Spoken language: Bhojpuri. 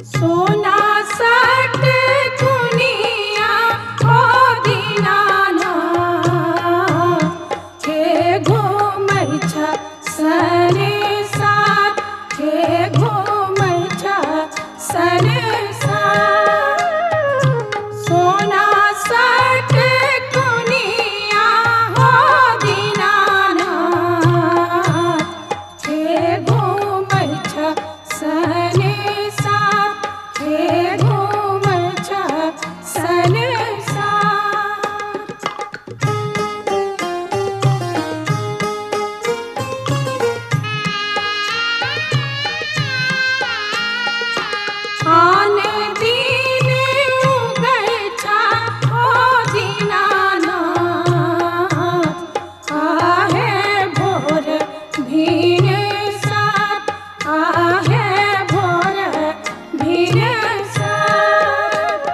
सोना सट दुनिया हो दीनानाथ हे घूमै छ सने साथ हे घूमै छ सने साथ सोना सट दुनिया हो दीनानाथ हे घूमै छ सने हे घूमै छ सने साथ आन दिन उगै छ हो दीनानाथ आहे भोर भिन साथ आहे भोर भिन साथ